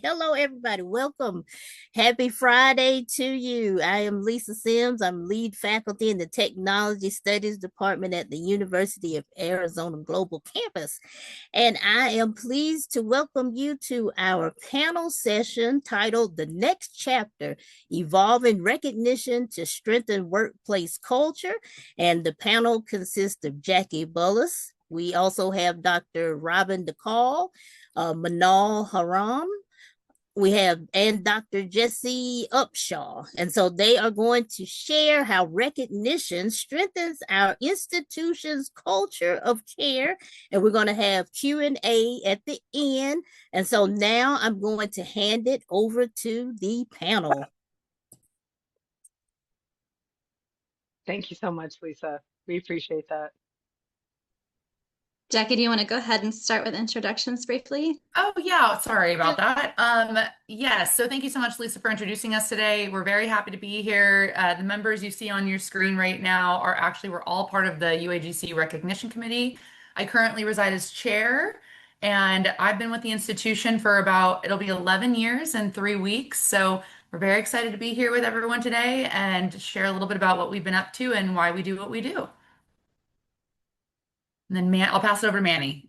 Hello, everybody. Welcome. Happy Friday to you. I am Lisa Sims. I'm lead faculty in the Technology Studies Department at the University of Arizona Global Campus. And I am pleased to welcome you to our panel session titled The Next Chapter, Evolving Recognition to Strengthen Workplace Culture. And the panel consists of Jackie Bullis. We also have Dr. Robin Dhakal, Manal Harim, we have and Dr. Jessi Upshaw. And so they are going to share how recognition strengthens our institution's culture of care. And we're going to have Q&A at the end. And so now I'm going to hand it over to the panel. Thank you so much, Lisa. We appreciate that. Jackie, do you want to go ahead and start with introductions briefly? Oh, yeah. Sorry about that. Yes. So thank you so much, Lisa, for introducing us today. We're very happy to be here. The members you see on your screen right now we're all part of the UAGC Recognition Committee. I currently reside as chair, and I've been with the institution for it'll be 11 years and 3 weeks. So we're very excited to be here with everyone today and share a little bit about what we've been up to and why we do what we do. And then I'll pass it over to Manny.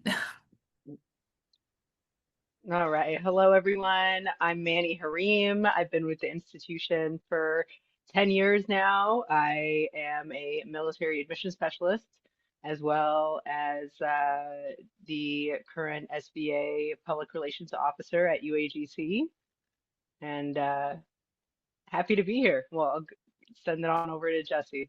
All right. Hello, everyone. I'm Manal Harim. I've been with the institution for 10 years now. I am a military admissions specialist, as well as the current SBA Public Relations Officer at UAGC. And happy to be here. Well, I'll send it on over to Jessi.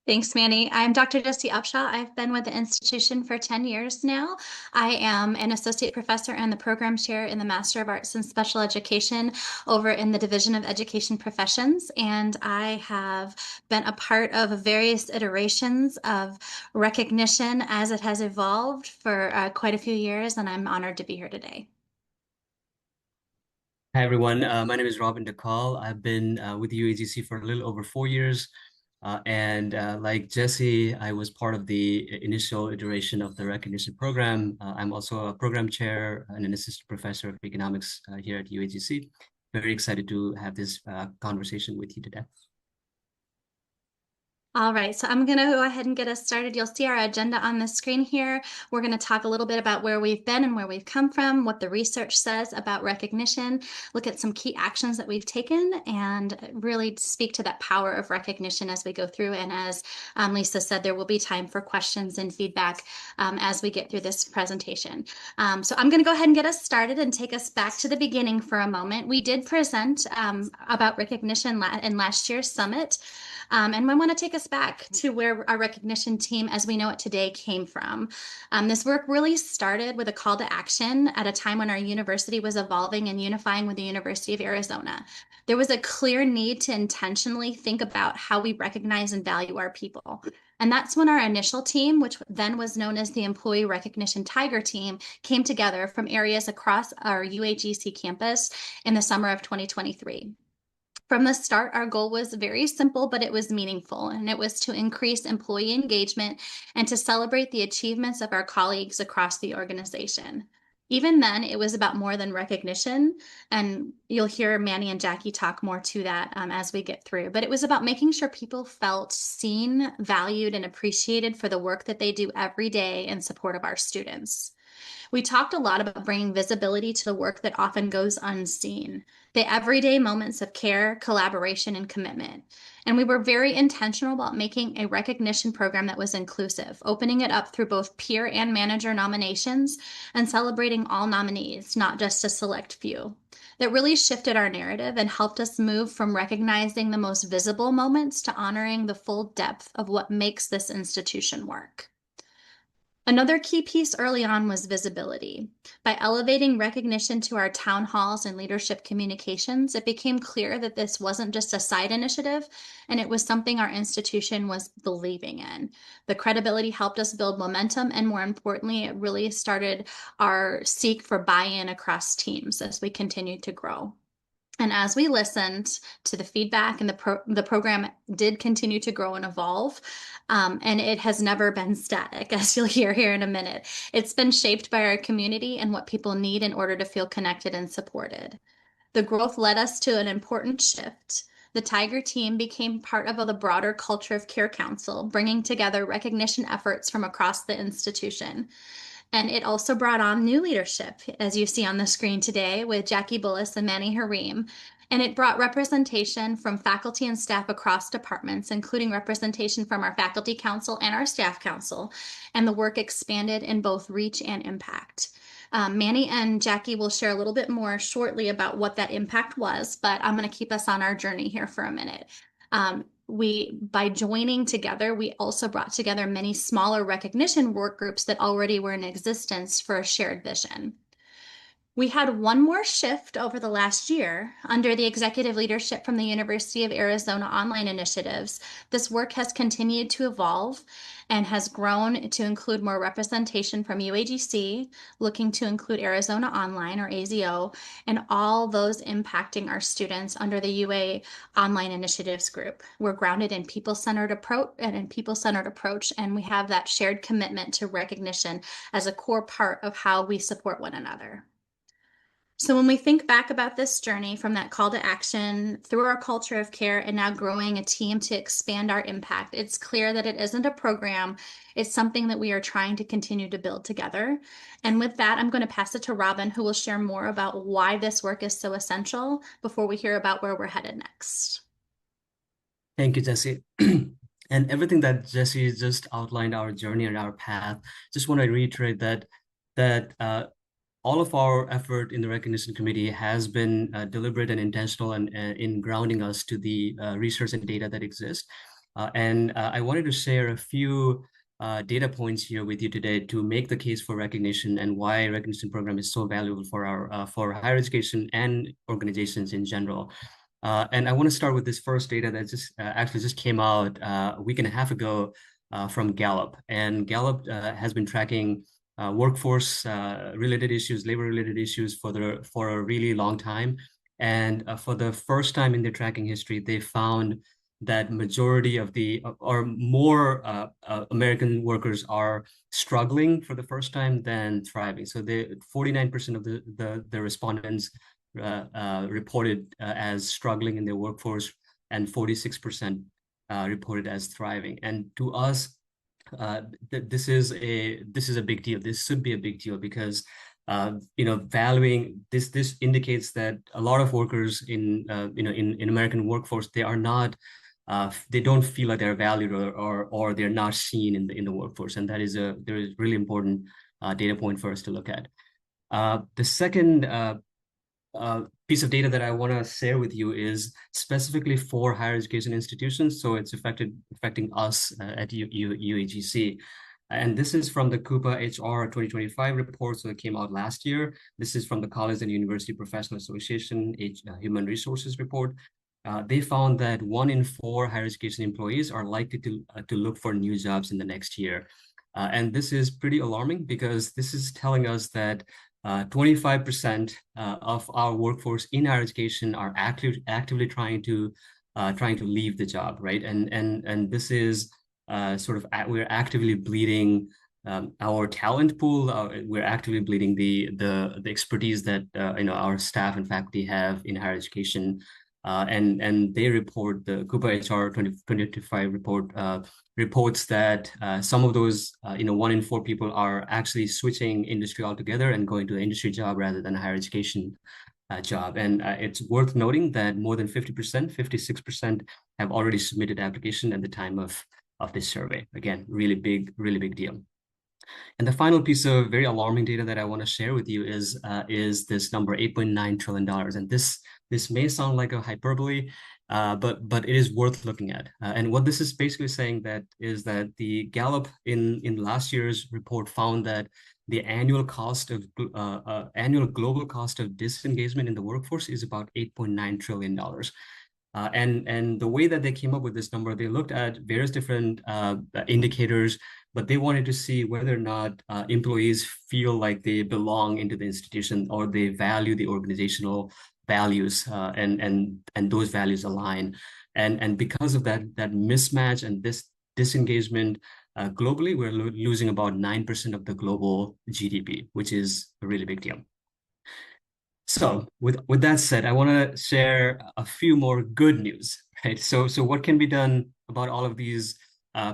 Thanks, Manny. I'm Dr. Jessi Upshaw. I've been with the institution for 10 years now. I am an associate professor and the program chair in the Master of Arts in Special Education over in the Division of Education Professions. And I have been a part of various iterations of recognition as it has evolved for quite a few years, and I'm honored to be here today. Hi, everyone. My name is Robin Dhakal. I've been with UAGC for a little over 4 years. Like Jessi, I was part of the initial iteration of the recognition program. I'm also a program chair and an assistant professor of economics here at UAGC. Very excited to have this conversation with you today. All right, so I'm going to go ahead and get us started. You'll see our agenda on the screen here. We're going to talk a little bit about where we've been and where we've come from, what the research says about recognition, look at some key actions that we've taken, and really speak to that power of recognition as we go through. And as Lisa said, there will be time for questions and feedback as we get through this presentation. So I'm going to go ahead and get us started and take us back to the beginning for a moment. We did present about recognition in last year's summit. And we want to take us back to where our recognition team, as we know it today, came from. This work really started with a call to action at a time when our university was evolving and unifying with the University of Arizona. There was a clear need to intentionally think about how we recognize and value our people. And that's when our initial team, which then was known as the Employee Recognition Tiger Team, came together from areas across our UAGC campus in the summer of 2023. From the start, our goal was very simple, but it was meaningful, and it was to increase employee engagement and to celebrate the achievements of our colleagues across the organization. Even then, it was about more than recognition, and you'll hear Manny and Jackie talk more to that as we get through, but it was about making sure people felt seen, valued, and appreciated for the work that they do every day in support of our students. We talked a lot about bringing visibility to the work that often goes unseen, the everyday moments of care, collaboration, and commitment. And we were very intentional about making a recognition program that was inclusive, opening it up through both peer and manager nominations and celebrating all nominees, not just a select few. That really shifted our narrative and helped us move from recognizing the most visible moments to honoring the full depth of what makes this institution work. Another key piece early on was visibility. By elevating recognition to our town halls and leadership communications, it became clear that this wasn't just a side initiative, and it was something our institution was believing in. The credibility helped us build momentum, and more importantly, it really started our seek for buy-in across teams as we continued to grow. And as we listened to the feedback, and the program did continue to grow and evolve, and it has never been static, as you'll hear here in a minute. It's been shaped by our community and what people need in order to feel connected and supported. The growth led us to an important shift. The Tiger team became part of the broader Culture of Care Council, bringing together recognition efforts from across the institution. And it also brought on new leadership, as you see on the screen today, with Jackie Bullis and Manal Harim. And it brought representation from faculty and staff across departments, including representation from our faculty council and our staff council. And the work expanded in both reach and impact. Manny and Jackie will share a little bit more shortly about what that impact was, but I'm going to keep us on our journey here for a minute. By joining together, we also brought together many smaller recognition work groups that already were in existence for a shared vision. We had one more shift over the last year under the executive leadership from the University of Arizona online initiatives. This work has continued to evolve and has grown to include more representation from UAGC, looking to include Arizona Online, or AZO, and all those impacting our students under the UA Online Initiatives group. We're grounded in people-centered approach, and we have that shared commitment to recognition as a core part of how we support one another. So when we think back about this journey from that call to action through our culture of care and now growing a team to expand our impact, it's clear that it isn't a program. It's something that we are trying to continue to build together. And with that, I'm going to pass it to Robin, who will share more about why this work is so essential before we hear about where we're headed next. Thank you, Jessi. And everything that Jessi just outlined, our journey and our path, just want to reiterate that all of our effort in the recognition committee has been deliberate and intentional and in grounding us to the research and data that exist. And I wanted to share a few data points here with you today to make the case for recognition and why recognition program is so valuable for our for higher education and organizations in general. And I want to start with this first data that actually just came out a week and a half ago from Gallup. And Gallup has been tracking workforce related issues, labor related issues for a really long time. And for the first time in their tracking history, they found that majority of or more American workers are struggling for the first time than thriving. So 49% of the respondents reported as struggling in their workforce, and 46% reported as thriving. And to us, this is a big deal. This should be a big deal because valuing this indicates that a lot of workers in American workforce, they are not they don't feel like they're valued or they're not seen in the workforce, and there is really important data point for us to look at. The second piece of data that I want to share with you is specifically for higher education institutions. So it's affecting us at UAGC. And this is from the Coupa HR 2025 report. So it came out last year. This is from the College and University Professional Association Human Resources report. They found that 1 in 4 higher education employees are likely to look for new jobs in the next year. And this is pretty alarming because this is telling us that 25% of our workforce in higher education are actively trying to leave the job, right? And this is we're actively bleeding our talent pool. We're actively bleeding the expertise that our staff and faculty have in higher education. And they report, the Coupa HR 2025 report reports that some of those 1 in 4 people are actually switching industry altogether and going to an industry job rather than a higher education job. And it's worth noting that more than 50%, 56% have already submitted application at the time of this survey. Again, really big deal. And the final piece of very alarming data that I want to share with you is this number, $8.9 trillion. And this may sound like a hyperbole, but it is worth looking at. And what this is basically saying is that the Gallup in last year's report found that the annual global cost of disengagement in the workforce is about $8.9 trillion. And the way that they came up with this number, they looked at various different indicators, but they wanted to see whether or not employees feel like they belong into the institution or they value the organizational values, and those values align. And because of that mismatch and this disengagement, globally, we're losing about 9% of the global GDP, which is a really big deal. So with that said, I want to share a few more good news, right? So what can be done about all of these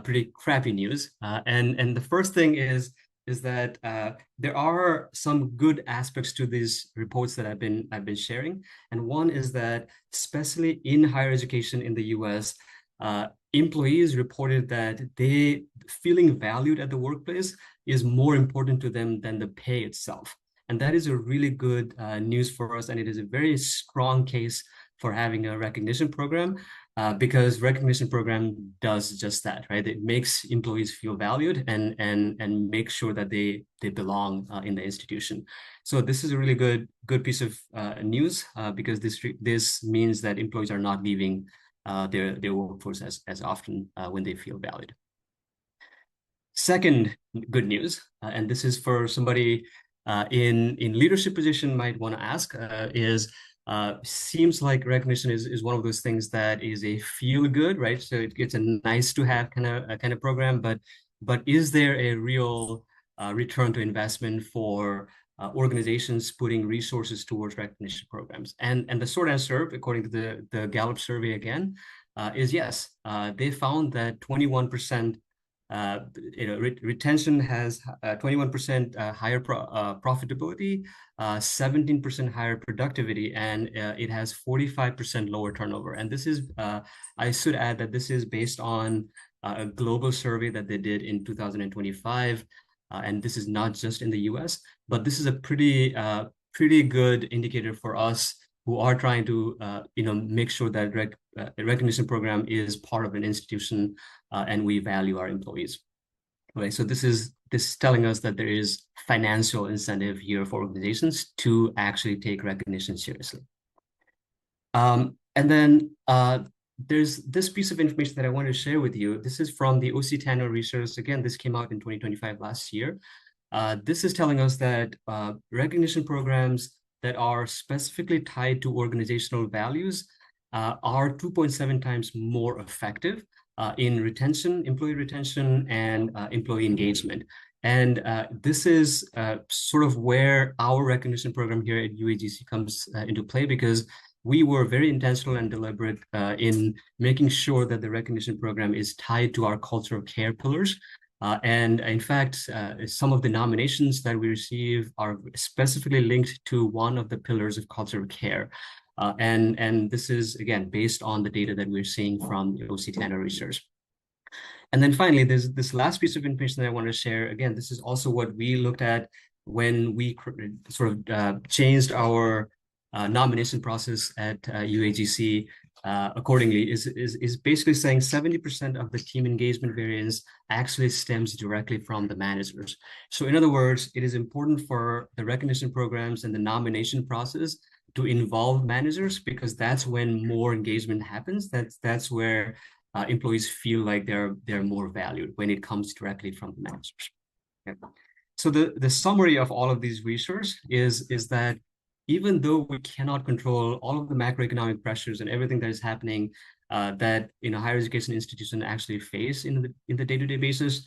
pretty crappy news? And the first thing is that there are some good aspects to these reports that I've been sharing. And one is that, especially in higher education in the US, employees reported that they feeling valued at the workplace is more important to them than the pay itself. And that is a really good news for us. And it is a very strong case for having a recognition program, because recognition program does just that, right? It makes employees feel valued and make sure that they belong in the institution. So this is a really good piece of news, because this means that employees are not leaving their workforce as often when they feel valued. Second good news, and this is for somebody in leadership position might want to ask, is seems like recognition is one of those things that is a feel good, right? So it's a nice to have kind of program, but is there a real return to investment for organizations putting resources towards recognition programs? And the short answer, according to the Gallup survey again, is yes. They found that 21%. Retention has 21% higher profitability, 17% higher productivity, and it has 45% lower turnover. And this is, I should add that this is based on a global survey that they did in 2025. And this is not just in the US, but this is a pretty good indicator for us who are trying to make sure that a recognition program is part of an institution, and we value our employees. Right. So this is telling us that there is financial incentive here for organizations to actually take recognition seriously. And then there's this piece of information that I want to share with you. This is from the OC Tanner research. Again, this came out in 2025 last year. This is telling us that recognition programs that are specifically tied to organizational values are 2.7 times more effective in retention, employee retention, and employee engagement. And this is sort of where our recognition program here at UAGC comes into play, because we were very intentional and deliberate in making sure that the recognition program is tied to our culture of care pillars. And in fact, some of the nominations that we receive are specifically linked to one of the pillars of culture of care. And this is, again, based on the data that we're seeing from the OC Tanner research. And then finally, there's this last piece of information that I want to share. Again, this is also what we looked at when we sort of changed our nomination process at UAGC. Accordingly, is basically saying 70% of the team engagement variance actually stems directly from the managers. So in other words, it is important for the recognition programs and the nomination process to involve managers, because that's when more engagement happens. That's where employees feel like they're more valued, when it comes directly from the managers. Okay. So the summary of all of these research is that even though we cannot control all of the macroeconomic pressures and everything that is happening that higher education institutions actually face in the day-to-day basis,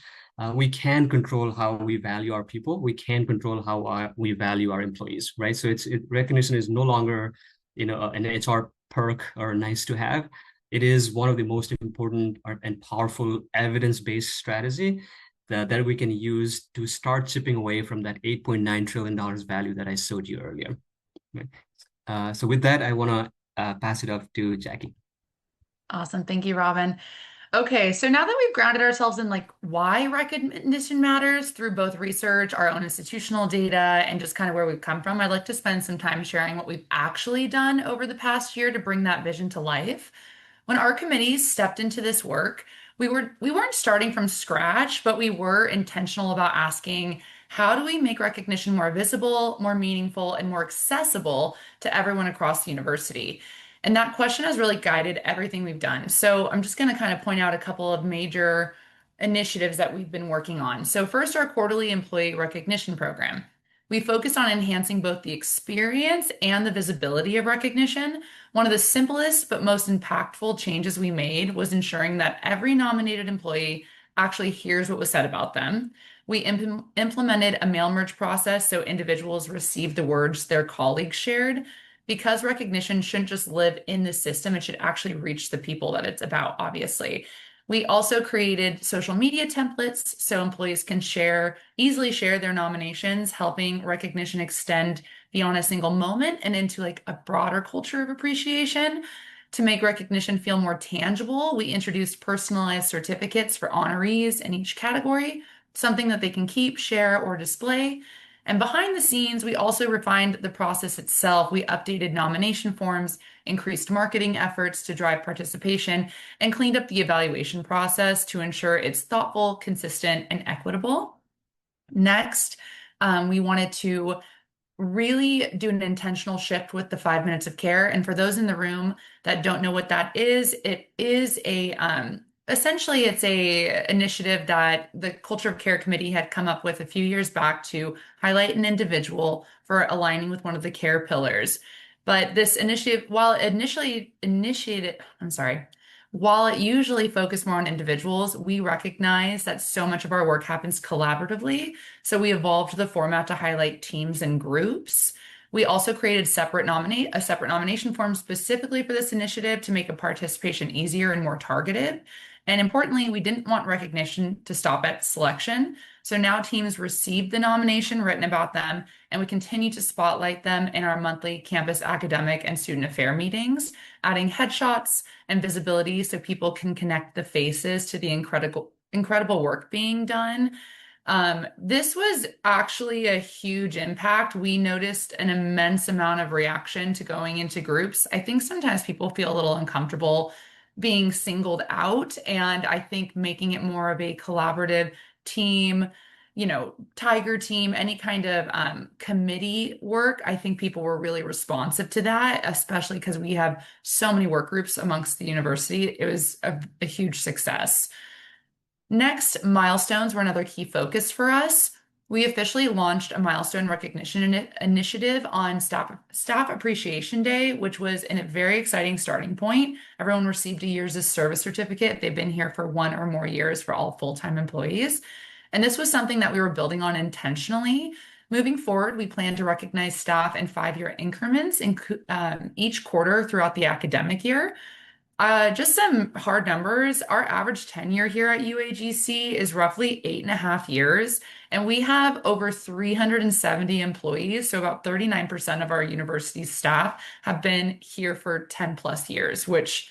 we can control how we value our people. We can control how we value our employees, right? So recognition is no longer an HR perk or nice to have. It is one of the most important and powerful evidence-based strategy that we can use to start chipping away from that $8.9 trillion value that I showed you earlier. So with that, I want to pass it off to Jackie. Awesome. Thank you, Robin. Okay, so now that we've grounded ourselves in why recognition matters through both research, our own institutional data, and just kind of where we've come from, I'd like to spend some time sharing what we've actually done over the past year to bring that vision to life. When our committees stepped into this work, we weren't starting from scratch, but we were intentional about asking, how do we make recognition more visible, more meaningful, and more accessible to everyone across the university? And that question has really guided everything we've done. So I'm just going to kind of point out a couple of major initiatives that we've been working on. So first, our quarterly employee recognition program. We focused on enhancing both the experience and the visibility of recognition. One of the simplest but most impactful changes we made was ensuring that every nominated employee actually hears what was said about them. We implemented a mail merge process so individuals received the words their colleagues shared. Because recognition shouldn't just live in the system, it should actually reach the people that it's about, obviously. We also created social media templates so employees can easily share their nominations, helping recognition extend beyond a single moment and into like a broader culture of appreciation. To make recognition feel more tangible, we introduced personalized certificates for honorees in each category, something that they can keep, share, or display. And behind the scenes, we also refined the process itself. We updated nomination forms, increased marketing efforts to drive participation, and cleaned up the evaluation process to ensure it's thoughtful, consistent, and equitable. Next, we wanted to really do an intentional shift with the 5 minutes of care. And for those in the room that don't know what that is, it is essentially it's a initiative that the Culture of Care Committee had come up with a few years back to highlight an individual for aligning with one of the care pillars. But this initiative, while it usually focused more on individuals, we recognize that so much of our work happens collaboratively. So we evolved the format to highlight teams and groups. We also created a separate nomination form specifically for this initiative to make a participation easier and more targeted. And importantly, we didn't want recognition to stop at selection. So now teams receive the nomination written about them, and we continue to spotlight them in our monthly campus academic and student affair meetings, adding headshots and visibility so people can connect the faces to the incredible work being done. This was actually a huge impact. We noticed an immense amount of reaction to going into groups. I think sometimes people feel a little uncomfortable being singled out, and I think making it more of a collaborative team, tiger team, any kind of committee work, I think people were really responsive to that, especially because we have so many work groups amongst the university. It was a huge success. Next, milestones were another key focus for us. We officially launched a milestone recognition initiative on Staff Appreciation Day, which was a very exciting starting point. Everyone received a year's of service certificate. They've been here for 1 or more years for all full-time employees. And this was something that we were building on intentionally. Moving forward, we plan to recognize staff in 5-year increments in each quarter throughout the academic year. Just some hard numbers. Our average tenure here at UAGC is roughly 8.5 years, and we have over 370 employees. So about 39% of our university staff have been here for 10 plus years, which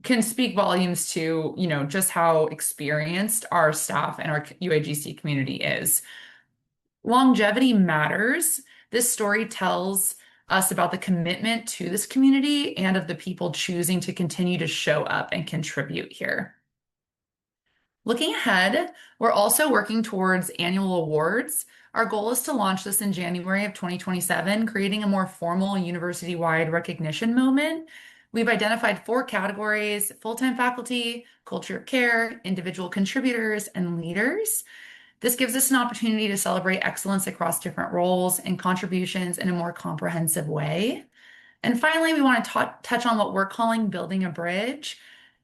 can speak volumes to, just how experienced our staff and our UAGC community is. Longevity matters. This story tells us about the commitment to this community and of the people choosing to continue to show up and contribute here. Looking ahead, we're also working towards annual awards. Our goal is to launch this in January of 2027, creating a more formal university-wide recognition moment. We've identified 4 categories: full-time faculty, culture of care, individual contributors, and leaders. This gives us an opportunity to celebrate excellence across different roles and contributions in a more comprehensive way. And finally, we want to touch on what we're calling building a bridge.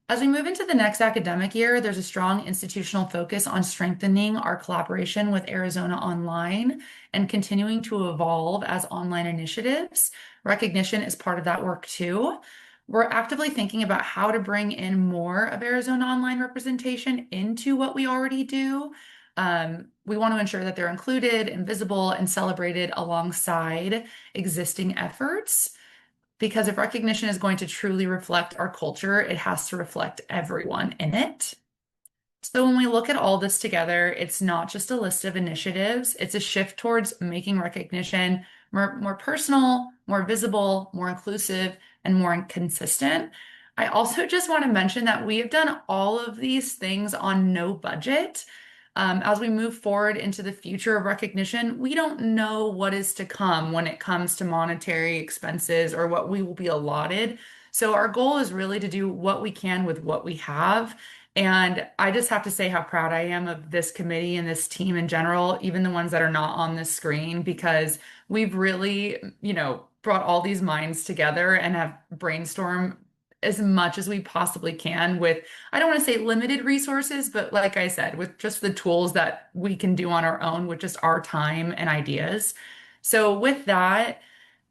As we move into the next academic year, there's a strong institutional focus on strengthening our collaboration with Arizona Online and continuing to evolve as online initiatives. Recognition is part of that work too. We're actively thinking about how to bring in more of Arizona Online representation into what we already do. We want to ensure that they're included and visible and celebrated alongside existing efforts, because if recognition is going to truly reflect our culture, it has to reflect everyone in it. So when we look at all this together, it's not just a list of initiatives, it's a shift towards making recognition more personal, more visible, more inclusive, and more consistent. I also just want to mention that we have done all of these things on no budget. As we move forward into the future of recognition, we don't know what is to come when it comes to monetary expenses or what we will be allotted. So our goal is really to do what we can with what we have. And I just have to say how proud I am of this committee and this team in general, even the ones that are not on this screen, because we've really, brought all these minds together and have brainstormed as much as we possibly can with, I don't want to say limited resources, but like I said, with just the tools that we can do on our own with just our time and ideas. So with that,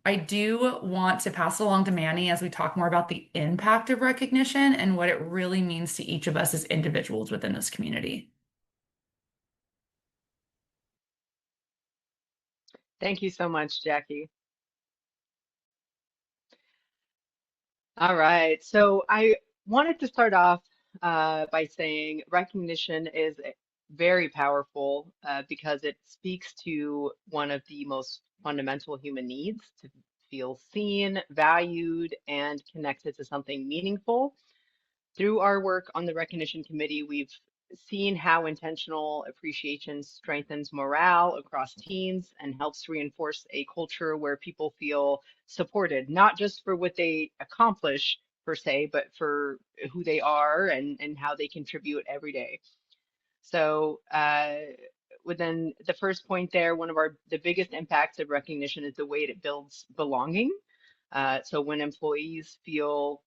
I do want to pass it along to Manny as we talk more about the impact of recognition and what it really means to each of us as individuals within this community. Thank you so much, Jackie. All right, so I wanted to start off by saying recognition is very powerful because it speaks to one of the most fundamental human needs to feel seen, valued, and connected to something meaningful. Through our work on the recognition committee, we've seen how intentional appreciation strengthens morale across teams and helps reinforce a culture where people feel supported, not just for what they accomplish per se, but for who they are and how they contribute every day. So within the first point there, one of the biggest impacts of recognition is the way it builds belonging. So when employees feel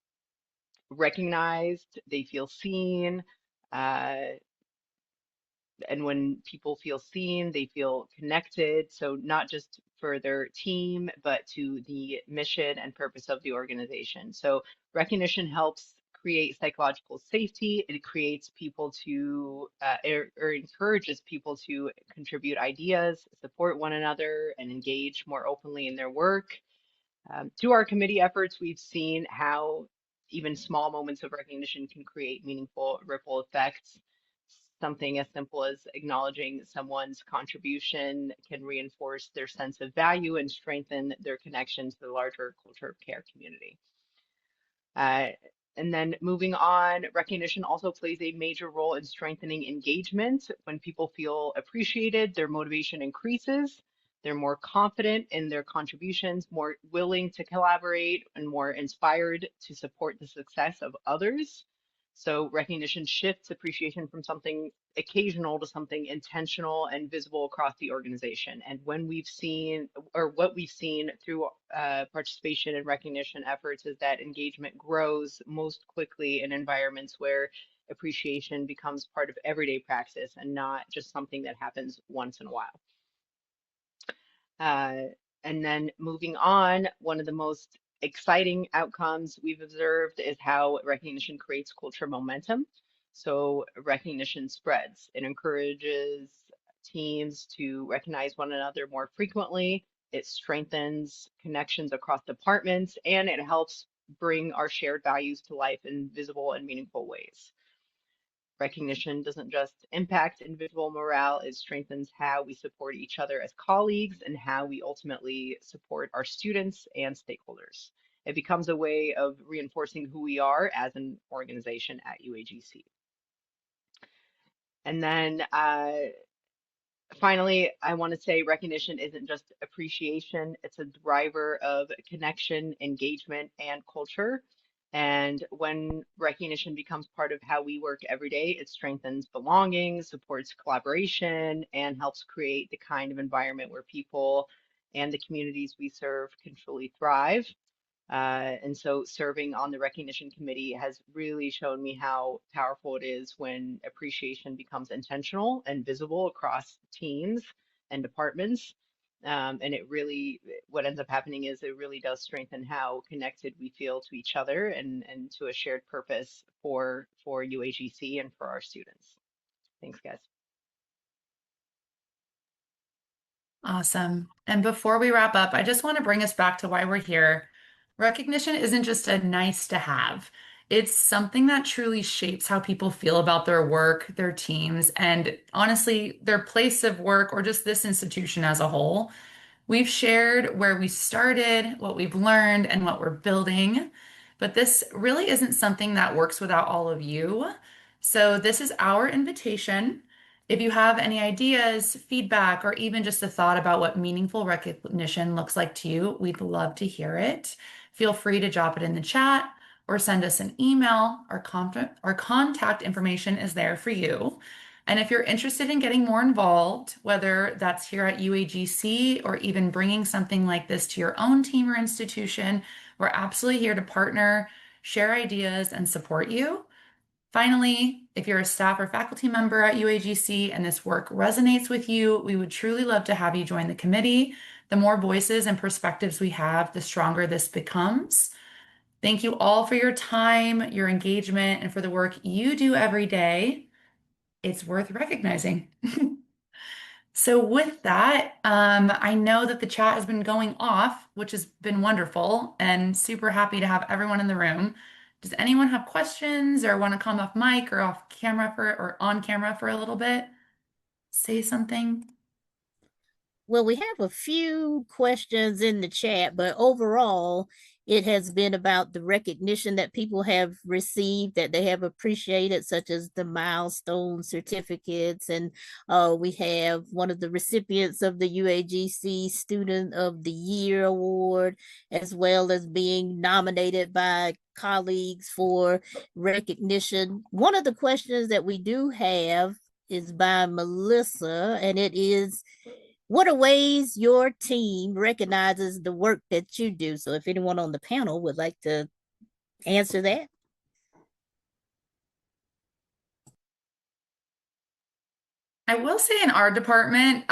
recognized, they feel seen, uh, and when people feel seen, they feel connected. So not just for their team, but to the mission and purpose of the organization. So recognition helps create psychological safety. It creates people to, or encourages people to contribute ideas, support one another, and engage more openly in their work. Through our committee efforts, we've seen how even small moments of recognition can create meaningful ripple effects. Something as simple as acknowledging someone's contribution can reinforce their sense of value and strengthen their connection to the larger culture of care community. Uh, and then moving on, recognition also plays a major role in strengthening engagement. When people feel appreciated, their motivation increases. They're more confident in their contributions, more willing to collaborate, and more inspired to support the success of others. So recognition shifts appreciation from something occasional to something intentional and visible across the organization. And when we've seen, or what we've seen through participation and recognition efforts, is that engagement grows most quickly in environments where appreciation becomes part of everyday practice and not just something that happens once in a while. And then moving on, one of the most exciting outcomes we've observed is how recognition creates culture momentum. So recognition spreads. It encourages teams to recognize one another more frequently. It strengthens connections across departments, and it helps bring our shared values to life in visible and meaningful ways. Recognition doesn't just impact individual morale, it strengthens how we support each other as colleagues and how we ultimately support our students and stakeholders. It becomes a way of reinforcing who we are as an organization at UAGC. And then finally, I want to say recognition isn't just appreciation, it's a driver of connection, engagement, and culture. And when recognition becomes part of how we work every day, it strengthens belonging, supports collaboration, and helps create the kind of environment where people and the communities we serve can truly thrive. And so serving on the recognition committee has really shown me how powerful it is when appreciation becomes intentional and visible across teams and departments. And it really, what ends up happening is it really does strengthen how connected we feel to each other and to a shared purpose for UAGC and for our students. Thanks, guys. Awesome. And before we wrap up, I just want to bring us back to why we're here. Recognition isn't just a nice to have. It's something that truly shapes how people feel about their work, their teams, and honestly, their place of work or just this institution as a whole. We've shared where we started, what we've learned, and what we're building, but this really isn't something that works without all of you. So, this is our invitation. If you have any ideas, feedback, or even just a thought about what meaningful recognition looks like to you, we'd love to hear it. Feel free to drop it in the chat or send us an email. Our contact information is there for you. And if you're interested in getting more involved, whether that's here at UAGC or even bringing something like this to your own team or institution, we're absolutely here to partner, share ideas, and support you. Finally, if you're a staff or faculty member at UAGC and this work resonates with you, we would truly love to have you join the committee. The more voices and perspectives we have, the stronger this becomes. Thank you all for your time, your engagement, and for the work you do every day. It's worth recognizing. So with that, I know that the chat has been going off, which has been wonderful, and super happy to have everyone in the room. Does anyone have questions or want to come off mic or off camera or on camera for a little bit? Say something. Well, we have a few questions in the chat, but overall, it has been about the recognition that people have received that they have appreciated, such as the milestone certificates. And we have one of the recipients of the UAGC Student of the Year Award, as well as being nominated by colleagues for recognition. One of the questions that we do have is by Melissa, and it is, what are ways your team recognizes the work that you do? So if anyone on the panel would like to answer that. I will say in our department,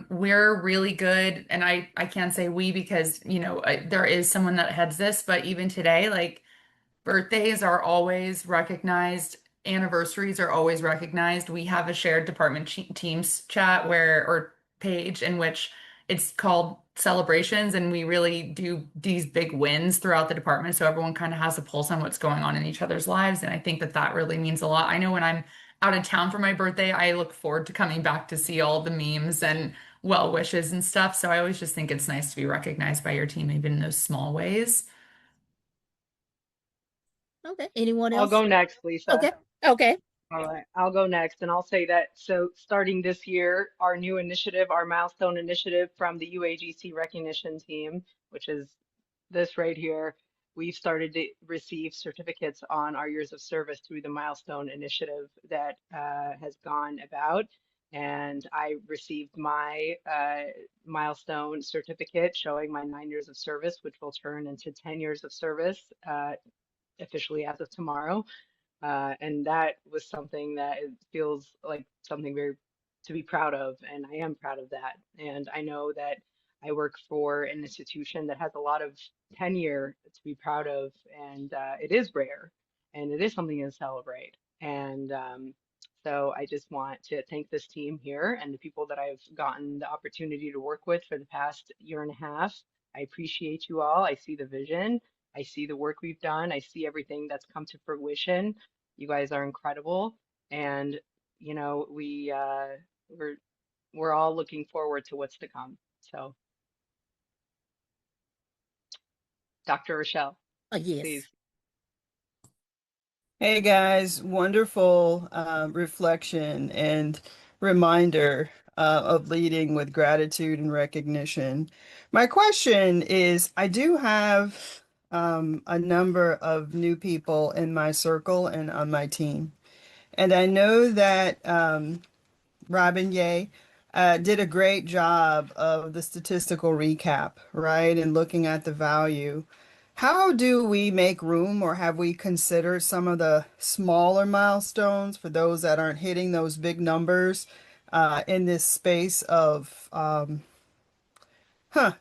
we're really good, and I can't say we because, there is someone that heads this, but even today, like birthdays are always recognized, anniversaries are always recognized. We have a shared department teams chat or page in which it's called celebrations, and we really do these big wins throughout the department. So everyone kind of has a pulse on what's going on in each other's lives. And I think that really means a lot. I know when I'm out of town for my birthday, I look forward to coming back to see all the memes and well wishes and stuff. So I always just think it's nice to be recognized by your team, even in those small ways. Okay. Anyone I'll else? go next, Lisa. Okay. All right, I'll go next, and I'll say that, so starting this year, our new initiative, our milestone initiative from the UAGC recognition team, which is this right here, we've started to receive certificates on our years of service through the milestone initiative that has gone about. And I received my milestone certificate showing my 9 years of service, which will turn into 10 years of service officially as of tomorrow. And that was something that it feels like something very to be proud of, and I am proud of that. And I know that I work for an institution that has a lot of tenure to be proud of, and it is rare, and it is something to celebrate. And so I just want to thank this team here and the people that I've gotten the opportunity to work with for the past year and a half. I appreciate you all. I see the vision. I see the work we've done. I see everything that's come to fruition. You guys are incredible, and we're all looking forward to what's to come. So, Dr. Rochelle, Yes. please. Hey guys, wonderful reflection and reminder of leading with gratitude and recognition. My question is, I do have a number of new people in my circle and on my team. And I know that Robin Ye did a great job of the statistical recap, right? And looking at the value. How do we make room, or have we considered some of the smaller milestones for those that aren't hitting those big numbers in this space of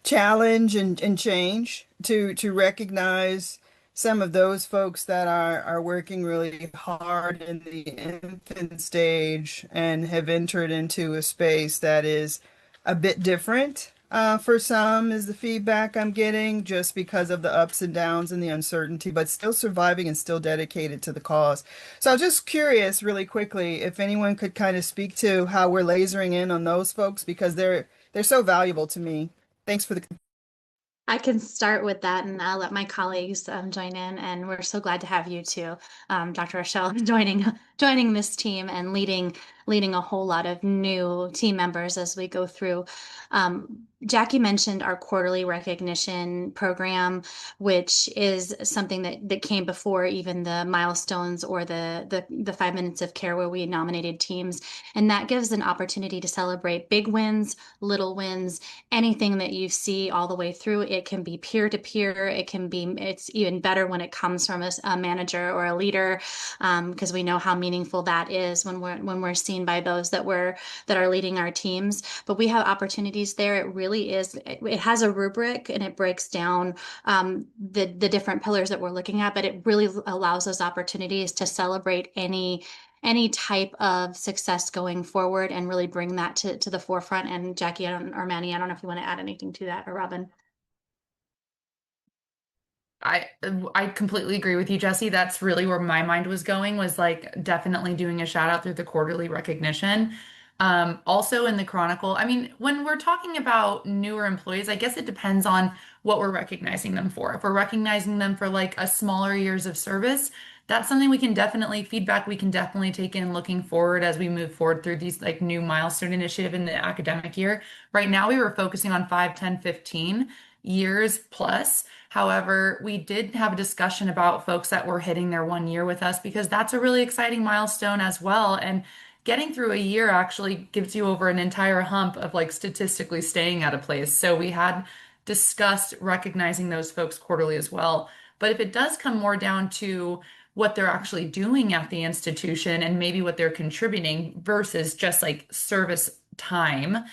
challenge and change to recognize some of those folks that are working really hard in the infant stage and have entered into a space that is a bit different for some, is the feedback I'm getting, just because of the ups and downs and the uncertainty, but still surviving and still dedicated to the cause. So I'm just curious really quickly if anyone could kind of speak to how we're lasering in on those folks, because they're so valuable to me. Thanks for the. I can start with that, and I'll let my colleagues join in. And we're so glad to have you too, Dr. Rochelle, joining joining this team and leading a whole lot of new team members as we go through. Jackie mentioned our quarterly recognition program, which is something that came before even the milestones or the 5 minutes of care where we nominated teams. And that gives an opportunity to celebrate big wins, little wins, anything that you see all the way through. It can be peer to peer. It's even better when it comes from a manager or a leader, because we know how meaningful that is when we're seen by those that are leading our teams. But we have opportunities there. It really is. It has a rubric and it breaks down the different pillars that we're looking at. But it really allows us opportunities to celebrate any type of success going forward and really bring that to the forefront. And Jackie or Manny, I don't know if you want to add anything to that, or Robin. I completely agree with you, Jessi. That's really where my mind was going, was like definitely doing a shout out through the quarterly recognition. Also in the Chronicle, I mean, when we're talking about newer employees, I guess it depends on what we're recognizing them for. If we're recognizing them for like a smaller years of service, that's something we can definitely feedback. We can definitely take in looking forward as we move forward through these like new milestone initiative in the academic year. Right now, we were focusing on 5, 10, 15 years plus. However, we did have a discussion about folks that were hitting their 1 year with us, because that's a really exciting milestone as well. And getting through a year actually gives you over an entire hump of like statistically staying at a place. So we had discussed recognizing those folks quarterly as well. But if it does come more down to what they're actually doing at the institution and maybe what they're contributing versus just like service time,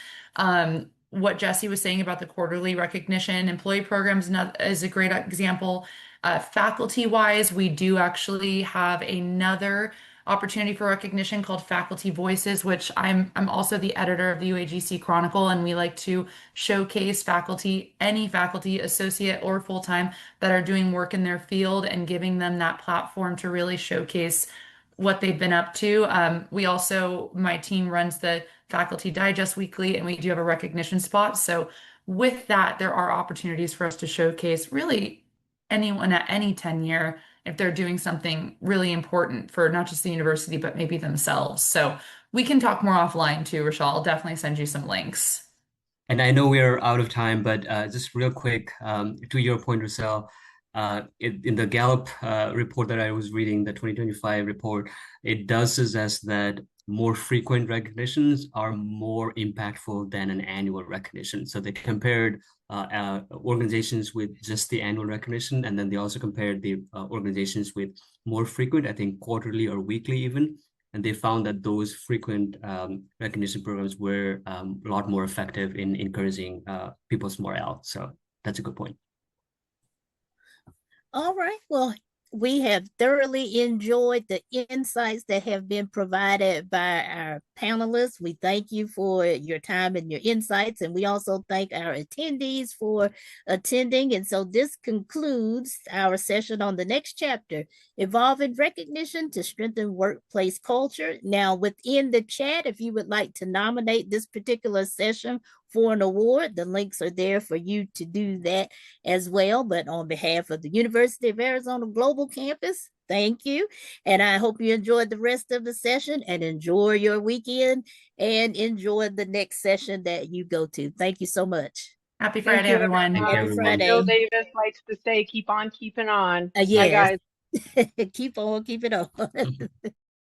what Jessi was saying about the quarterly recognition employee programs is a great example. Faculty-wise, we do actually have another opportunity for recognition called Faculty Voices, which I'm also the editor of the UAGC Chronicle, and we like to showcase faculty, any faculty, associate or full-time, that are doing work in their field and giving them that platform to really showcase what they've been up to. My team runs the Faculty Digest Weekly, and we do have a recognition spot. So with that, there are opportunities for us to showcase really anyone at any tenure if they're doing something really important for not just the university, but maybe themselves. So we can talk more offline too, Rochelle. I'll definitely send you some links. And I know we are out of time, but just real quick, to your point, Rochelle, in the Gallup report that I was reading, the 2025 report, it does suggest that more frequent recognitions are more impactful than an annual recognition. So they compared organizations with just the annual recognition, and then they also compared the organizations with more frequent, I think quarterly or weekly even, and they found that those frequent recognition programs were a lot more effective in encouraging people's morale. So that's a good point. All right. Well, we have thoroughly enjoyed the insights that have been provided by our panelists. We thank you for your time and your insights, and we also thank our attendees for attending. And so this concludes our session on the next chapter, Evolving Recognition to Strengthen Workplace Culture. Now, within the chat, if you would like to nominate this particular session for an award, the links are there for you to do that as well. But on behalf of the University of Arizona Global Campus, thank you. And I hope you enjoyed the rest of the session and enjoy your weekend and enjoy the next session that you go to. Thank you so much. Happy Friday, everyone. Happy Friday. Bill Davis likes to say, keep on keeping on. Yes. Bye, guys. Keep on keeping on.